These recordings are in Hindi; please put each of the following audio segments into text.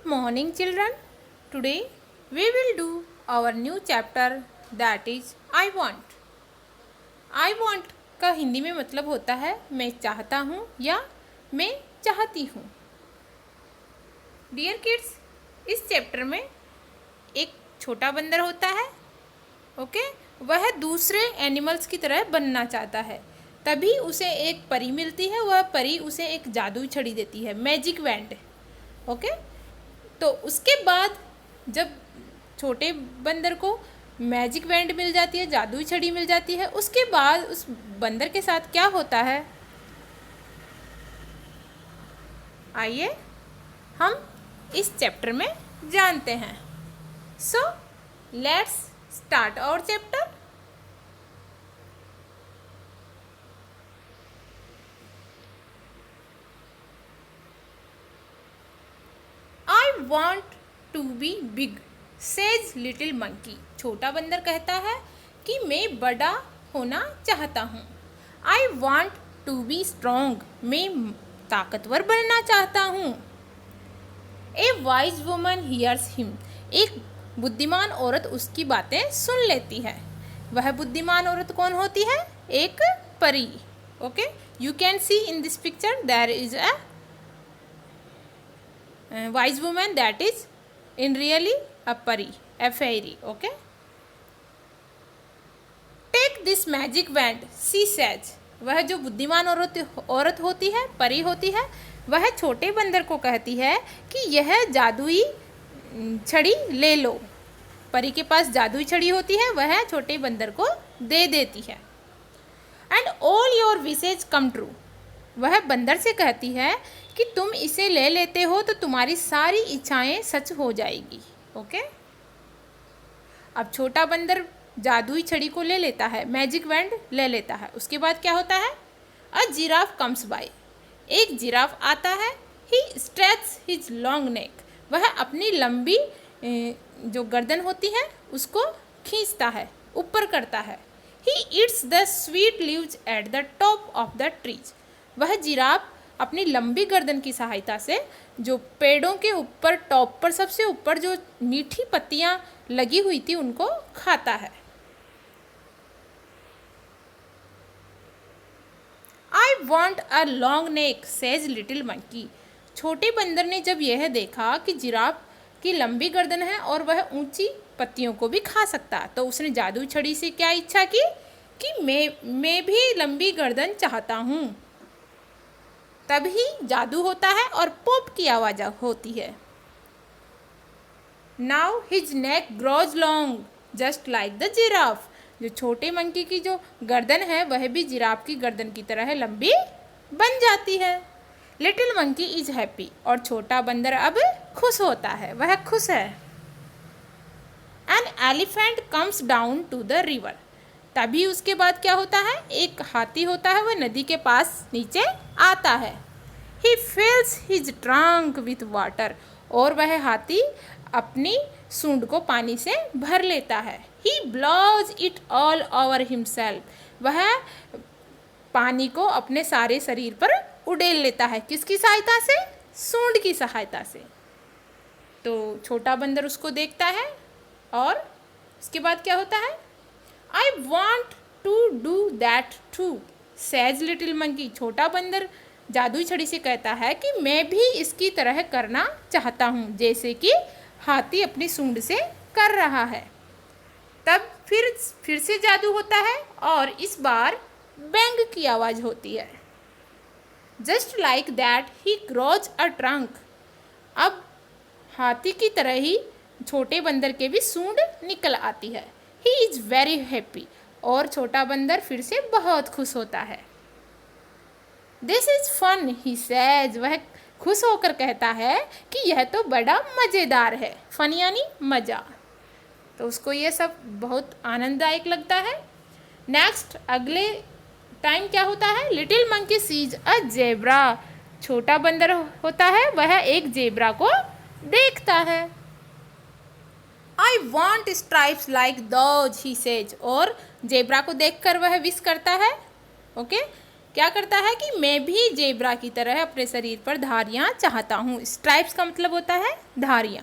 morning, children. Today we will do our new chapter, that is I want. I want का हिंदी में मतलब होता है मैं चाहता हूँ या मैं चाहती हूँ. डियर किड्स, इस चैप्टर में एक छोटा बंदर होता है. ओके, वह दूसरे एनिमल्स की तरह बनना चाहता है. तभी उसे एक परी मिलती है. वह परी उसे एक जादुई छड़ी देती है, मैजिक वैंड. ओके, तो उसके बाद जब छोटे बंदर को मैजिक वैंड मिल जाती है, जादुई छड़ी मिल जाती है, उसके बाद उस बंदर के साथ क्या होता है, आइए हम इस चैप्टर में जानते हैं. So let's start our chapter. I want to be big says little monkey. छोटा बंदर कहता है कि मैं बड़ा होना चाहता हूँ. I want to be strong. मैं ताकतवर बनना चाहता हूँ. A wise woman hears him. एक बुद्धिमान औरत उसकी बातें सुन लेती है. वह बुद्धिमान औरत कौन होती है? एक परी. Okay, you can see in this picture there is a wise woman, that is in really a pari, a fairy. Okay, take this magic wand, she says. वह जो बुद्धिमान औरत होती है, परी होती है, वह छोटे बंदर को कहती है कि यह जादुई छड़ी ले लो. परी के पास जादुई छड़ी होती है, वह छोटे बंदर को दे देती है. And all your wishes come true. वह बंदर से कहती है कि तुम इसे ले लेते हो तो तुम्हारी सारी इच्छाएं सच हो जाएगी. ओके, अब छोटा बंदर जादुई छड़ी को ले लेता है, मैजिक वैंड ले लेता है. उसके बाद क्या होता है? अ जिराफ कम्स बाय. एक जिराफ आता है. ही स्ट्रेच हिज लॉन्ग नेक. वह अपनी लंबी जो गर्दन होती है उसको खींचता है, ऊपर करता है. He eats the sweet leaves at the top of the trees. वह जिराफ अपनी लंबी गर्दन की सहायता से जो पेड़ों के ऊपर टॉप पर सबसे ऊपर जो मीठी पत्तियां लगी हुई थी उनको खाता है. I want a long neck says little monkey. छोटे बंदर ने जब यह देखा कि जिराफ की लंबी गर्दन है और वह ऊंची पत्तियों को भी खा सकता, तो उसने जादुई छड़ी से क्या इच्छा की कि मैं भी लंबी गर्दन चाहता हूँ. तभी जादू होता है और पॉप की आवाज़ होती है. Now his neck grows long just like the giraffe. जो छोटे मंकी की जो गर्दन है वह भी जिराफ की गर्दन की तरह लंबी बन जाती है. Little monkey is happy. और छोटा बंदर अब खुश होता है, वह खुश है. An elephant comes down to the river. तभी उसके बाद क्या होता है? एक हाथी होता है, वह नदी के पास नीचे आता है. ही फिल्स हिज ट्रंक विथ वाटर. और वह हाथी अपनी सूंड को पानी से भर लेता है. He blows it all over himself. वह पानी को अपने सारे शरीर पर उड़ेल लेता है. किसकी सहायता से? सूंड की सहायता से. तो छोटा बंदर उसको देखता है और उसके बाद क्या होता है? I want to do that too says little monkey. छोटा बंदर जादुई छड़ी से कहता है कि मैं भी इसकी तरह करना चाहता हूँ, जैसे कि हाथी अपनी सूंड से कर रहा है. तब फिर से जादू होता है और इस बार बैंग की आवाज़ होती है. Just like that he grows a trunk. अब हाथी की तरह ही छोटे बंदर के भी सूंड निकल आती है. He is very happy. और छोटा बंदर फिर से बहुत खुश होता है. This is fun he says. वह खुश होकर कहता है कि यह तो बड़ा मज़ेदार है. फन यानी मज़ा. तो उसको ये सब बहुत आनंददायक लगता है. नेक्स्ट अगले टाइम क्या होता है? Little monkey sees a zebra. छोटा बंदर होता है, वह एक जेब्रा को देखता है. I want stripes like those he says. और जेब्रा को देखकर वह विश करता है. ओके, क्या करता है कि मैं भी जेब्रा की तरह अपने शरीर पर धारियां चाहता हूँ। स्ट्राइप्स का मतलब होता है धारियां।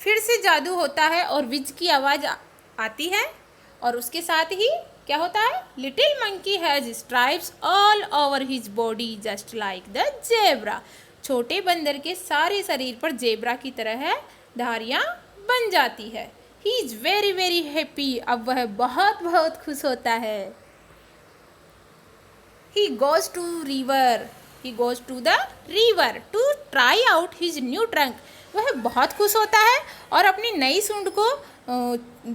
फिर से जादू होता है और विज की आवाज़ आती है और उसके साथ ही क्या होता है, little monkey has stripes all over his body just like the zebra. छोटे बंदर के सारे शरीर पर जेब्रा की तरह धारियां बन जाती है। He is very very happy, अब वह बहुत बहुत खुश होता है। He goes to river. He goes to the river to try out his new trunk. वह बहुत खुश होता है और अपनी नई सूंड को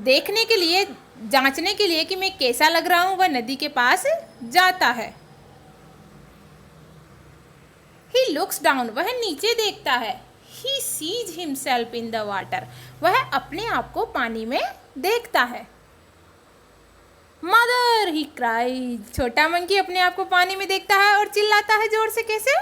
देखने के लिए, जांचने के लिए कि मैं कैसा लग रहा हूँ, वह नदी के पास जाता है। He looks down. वह नीचे देखता है। He sees himself in the water. वह अपने आप को पानी में देखता है। मदर ही क्राई। छोटा मंकी अपने आप को पानी में देखता है और चिल्लाता है जोर से। कैसे?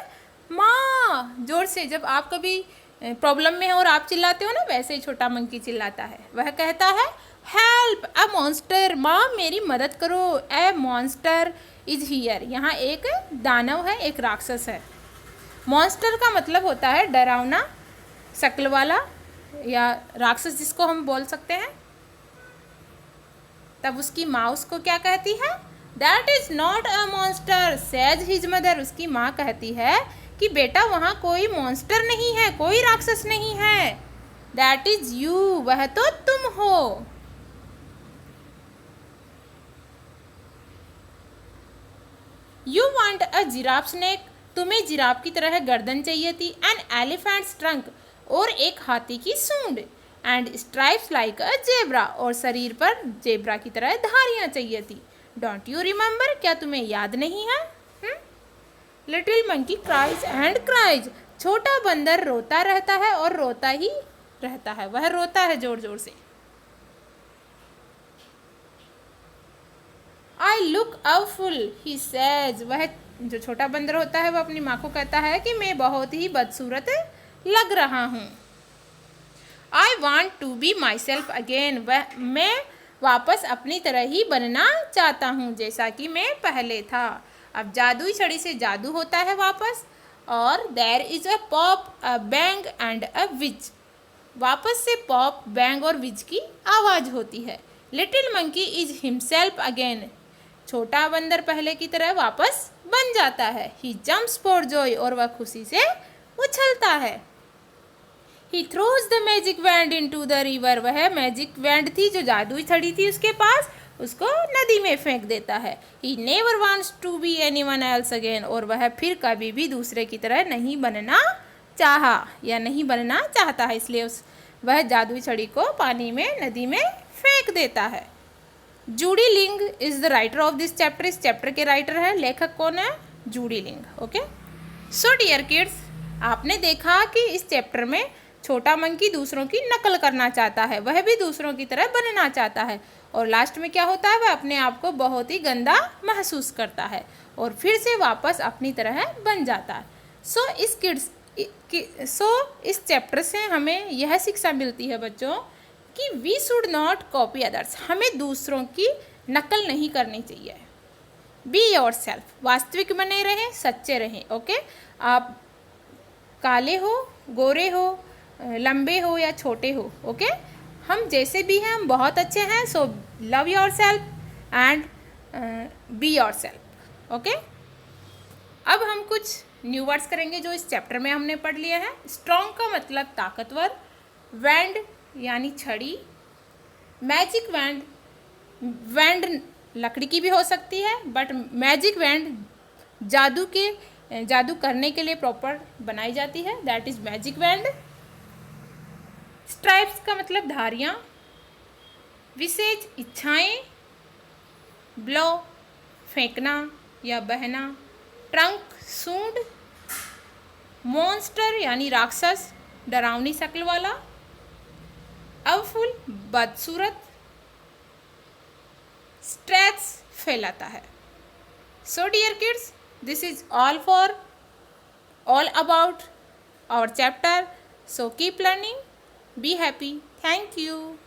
माँ, जोर से। जब आप कभी प्रॉब्लम में हो और आप चिल्लाते हो ना, वैसे ही छोटा मंकी चिल्लाता है। वह कहता है हेल्प अ मॉन्स्टर, माँ मेरी मदद करो। ए मॉन्स्टर इज हियर। यहाँ एक दानव है, एक राक्षस है। मॉन्स्टर का मतलब होता है डरावना शक्ल वाला या राक्षस, जिसको हम बोल सकते हैं। तब उसकी माँ उसको क्या कहती है? That is not a monster says his mother. उसकी माँ कहती है कि बेटा वहाँ कोई मॉन्स्टर नहीं है, कोई राक्षस नहीं है। दैट इज यू, वह तो तुम हो। You want a giraffe snake, तुम्हें जिराफ की तरह गर्दन चाहिए थी। एन एलिफेंट्स ट्रंक, और एक हाथी की सूंड। And stripes like a zebra, और शरीर पर जेब्रा की तरह धारियां चाहिए थी। डोंट यू रिमेंबर, क्या तुम्हें याद नहीं है? Little monkey cries and cries. छोटा बंदर रोता रहता है और रोता ही रहता है। वह रोता है जोर जोर से। I look awful he says. वह जो छोटा बंदर होता है वह अपनी माँ को कहता है कि मैं बहुत ही बदसूरत लग रहा हूँ। I want to be myself again. वह मैं वापस अपनी तरह ही बनना चाहता हूँ जैसा कि मैं पहले था। अब जादुई छड़ी से जादू होता है वापस। और there is a pop, a bang and a whiz. वापस से पॉप, बैंग और विज की आवाज़ होती है। Little monkey is himself again. छोटा बंदर पहले की तरह वापस बन जाता है। ही जम्प्स फॉर जॉय, और वह खुशी से उछलता है। He throws the magic wand into the river. वह मैजिक वैंड थी जो जादुई छड़ी थी उसके पास, उसको नदी में फेंक देता है। He never wants to be anyone else again, और वह फिर कभी भी दूसरे की तरह नहीं बनना चाहा या नहीं बनना चाहता है, इसलिए वह जादुई छड़ी को पानी में, नदी में फेंक देता है। जूडी लिंग is the writer of this chapter. इस चैप्टर के राइटर है, लेखक कौन है? जूडी लिंग। ओके, सो डियर किड्स, आपने देखा कि इस चैप्टर में छोटा मंकी दूसरों की नकल करना चाहता है, वह भी दूसरों की तरह बनना चाहता है, और लास्ट में क्या होता है, वह अपने आप को बहुत ही गंदा महसूस करता है और फिर से वापस अपनी तरह बन जाता है। सो इस चैप्टर से हमें यह शिक्षा मिलती है बच्चों कि we should not copy others. हमें दूसरों की नकल नहीं करनी चाहिए। बी योर सेल्फ, वास्तविक बने रहें, सच्चे रहें। ओके, आप काले हो, गोरे हो, लंबे हो या छोटे हो, ओके, हम जैसे भी हैं हम बहुत अच्छे हैं। So love your self and be your self. Okay, अब हम कुछ न्यू वर्ड्स करेंगे जो इस चैप्टर में हमने पढ़ लिया है। स्ट्रॉन्ग का मतलब ताकतवर, वैंड यानी छड़ी, मैजिक वैंड, वैंड लकड़ी की भी हो सकती है बट मैजिक वैंड जादू करने के लिए प्रॉपर बनाई जाती है, that is magic wand. Stripes का मतलब धारियाँ, विशेष इच्छाएं, ब्लो फेंकना या बहना, ट्रंक सूंड, मॉन्स्टर यानी राक्षस डरावनी शक्ल वाला, अवफुल बदसूरत, स्ट्रेच फैलाता है। So dear kids, this is all about our chapter. So keep learning, be happy. Thank you.